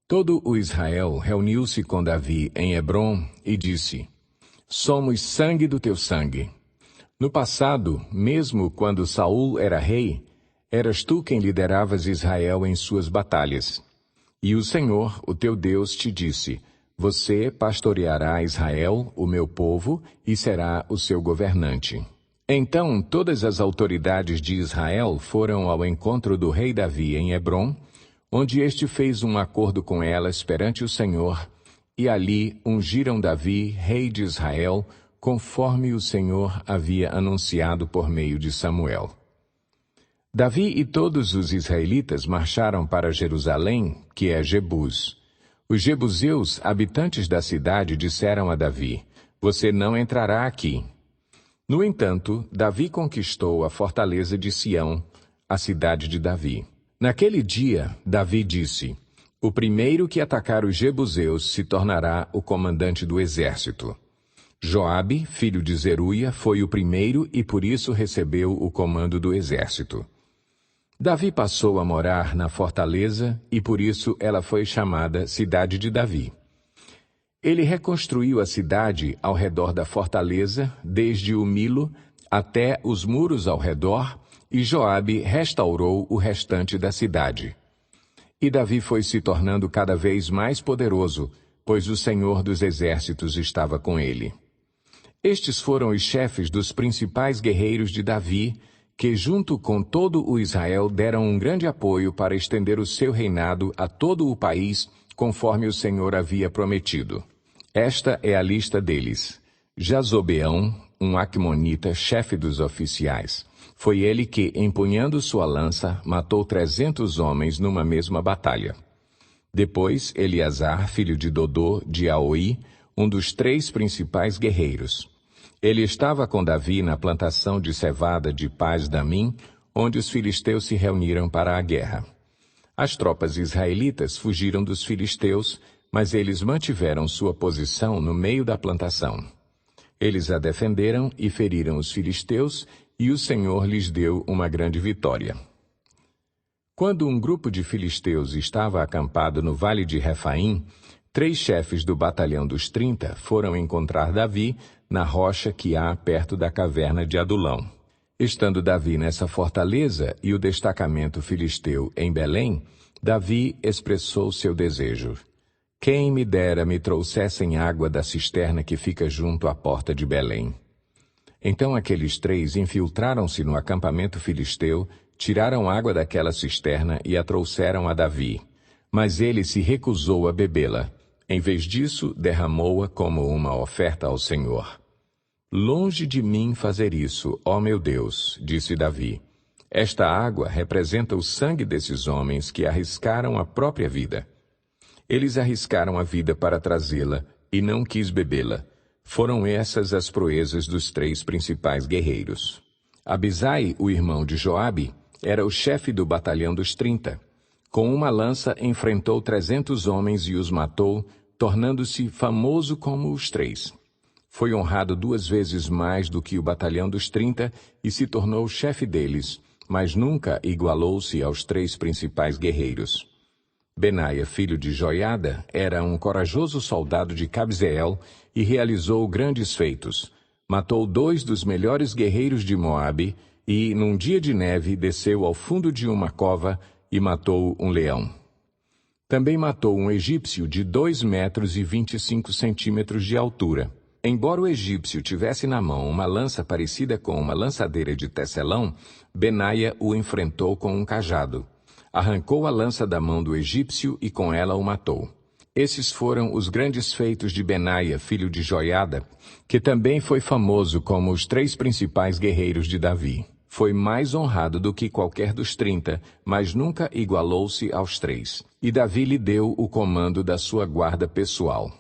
Todo o Israel reuniu-se com Davi em Hebrom e disse: Somos sangue do teu sangue. No passado, mesmo quando Saul era rei, eras tu quem lideravas Israel em suas batalhas. E o Senhor, o teu Deus, te disse: Você pastoreará Israel, o meu povo, e será o seu governante. Então todas as autoridades de Israel foram ao encontro do rei Davi em Hebrom, onde este fez um acordo com elas perante o Senhor, e ali ungiram Davi, rei de Israel, conforme o Senhor havia anunciado por meio de Samuel. Davi e todos os israelitas marcharam para Jerusalém, que é Jebus. Os jebuseus, habitantes da cidade, disseram a Davi: Você não entrará aqui. No entanto, Davi conquistou a fortaleza de Sião, a cidade de Davi. Naquele dia, Davi disse: O primeiro que atacar os jebuseus se tornará o comandante do exército. Joabe, filho de Zeruia, foi o primeiro e por isso recebeu o comando do exército. Davi passou a morar na fortaleza e por isso ela foi chamada Cidade de Davi. Ele reconstruiu a cidade ao redor da fortaleza, desde o Milo até os muros ao redor, e Joabe restaurou o restante da cidade. E Davi foi se tornando cada vez mais poderoso, pois o Senhor dos Exércitos estava com ele. Estes foram os chefes dos principais guerreiros de Davi, que junto com todo o Israel deram um grande apoio para estender o seu reinado a todo o país, conforme o Senhor havia prometido. Esta é a lista deles: Jazobeão, um Acmonita, chefe dos oficiais. Foi ele que, empunhando sua lança, matou 300 homens numa mesma batalha. Depois, Eleazar, filho de Dodô, de Aoi, um dos 3 principais guerreiros. Ele estava com Davi na plantação de cevada de Paz-Damim, onde os filisteus se reuniram para a guerra. As tropas israelitas fugiram dos filisteus, mas eles mantiveram sua posição no meio da plantação. Eles a defenderam e feriram os filisteus, e o Senhor lhes deu uma grande vitória. Quando um grupo de filisteus estava acampado no vale de Refaim, 3 chefes do batalhão dos 30 foram encontrar Davi na rocha que há perto da caverna de Adulão. Estando Davi nessa fortaleza e o destacamento filisteu em Belém, Davi expressou seu desejo: Quem me dera me trouxessem água da cisterna que fica junto à porta de Belém. Então aqueles 3 infiltraram-se no acampamento filisteu, tiraram água daquela cisterna e a trouxeram a Davi. Mas ele se recusou a bebê-la. Em vez disso, derramou-a como uma oferta ao Senhor. Longe de mim fazer isso, ó meu Deus, disse Davi. Esta água representa o sangue desses homens que arriscaram a própria vida. Eles arriscaram a vida para trazê-la e não quis bebê-la. Foram essas as proezas dos 3 principais guerreiros. Abisai, o irmão de Joabe, era o chefe do batalhão dos 30. Com uma lança enfrentou 300 homens e os matou, tornando-se famoso como os 3. Foi honrado 2 vezes mais do que o batalhão dos 30 e se tornou chefe deles, mas nunca igualou-se aos 3 principais guerreiros. Benaia, filho de Joiada, era um corajoso soldado de Cabzeel e realizou grandes feitos. Matou 2 dos melhores guerreiros de Moabe e, num dia de neve, desceu ao fundo de uma cova e matou um leão. Também matou um egípcio de 2 metros e 25 centímetros de altura. Embora o egípcio tivesse na mão uma lança parecida com uma lançadeira de tecelão, Benaia o enfrentou com um cajado. Arrancou a lança da mão do egípcio e com ela o matou. Esses foram os grandes feitos de Benaia, filho de Joiada, que também foi famoso como os 3 principais guerreiros de Davi. Foi mais honrado do que qualquer dos 30, mas nunca igualou-se aos 3. E Davi lhe deu o comando da sua guarda pessoal.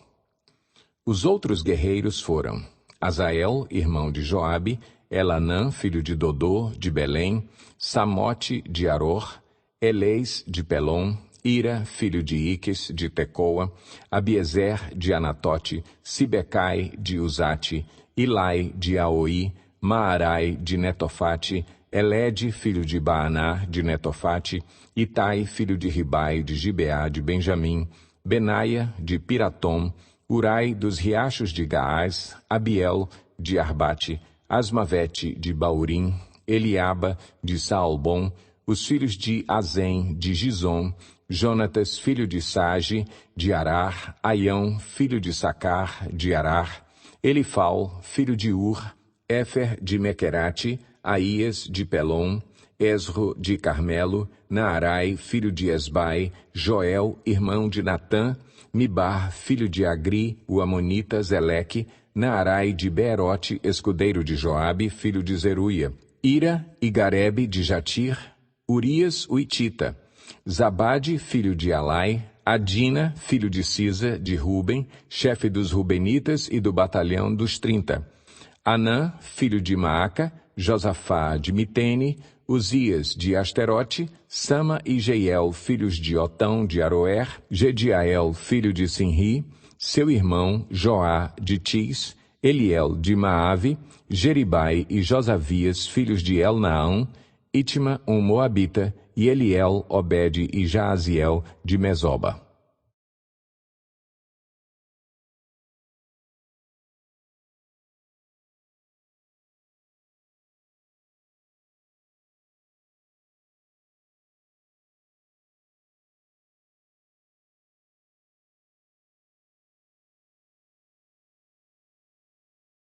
Os outros guerreiros foram Azael, irmão de Joabe, Elanã, filho de Dodô, de Belém, Samote, de Aror, Eleis, de Pelom, Ira, filho de Iques, de Tecoa, Abiezer, de Anatote, Sibecai, de Uzate, Ilai, de Aoi, Maarai, de Netofate, Elede, filho de Baaná, de Netofate, Itai, filho de Ribai, de Gibeá, de Benjamim, Benaia, de Piratom, Urai dos riachos de Gaás, Abiel, de Arbate, Asmavete, de Baurim, Eliaba, de Saalbom, os filhos de Azem, de Gizom, Jonatas, filho de Sage, de Arar, Aião, filho de Sacar, de Arar, Elifal, filho de Ur, Éfer, de Mequerate, Aías, de Pelom, Esro, de Carmelo, Naarai, filho de Esbai, Joel, irmão de Natã, Mibar, filho de Agri, o Amonita, Zeleque, Naarai de Beerote, escudeiro de Joabe, filho de Zeruia, Ira e Garebe de Jatir, Urias, o Itita, Zabade, filho de Alai, Adina, filho de Sisa, de Ruben, chefe dos Rubenitas e do batalhão dos 30, Anã, filho de Maaca, Josafá de Mitene, Uzias de Asterote, Sama e Jeiel, filhos de Otão de Aroer, Gediael, filho de Sinri, seu irmão Joá de Tis, Eliel de Maave, Jeribai e Josavias, filhos de Elnaão, Itma, um Moabita, e Eliel, Obed e Jaaziel de Mesoba.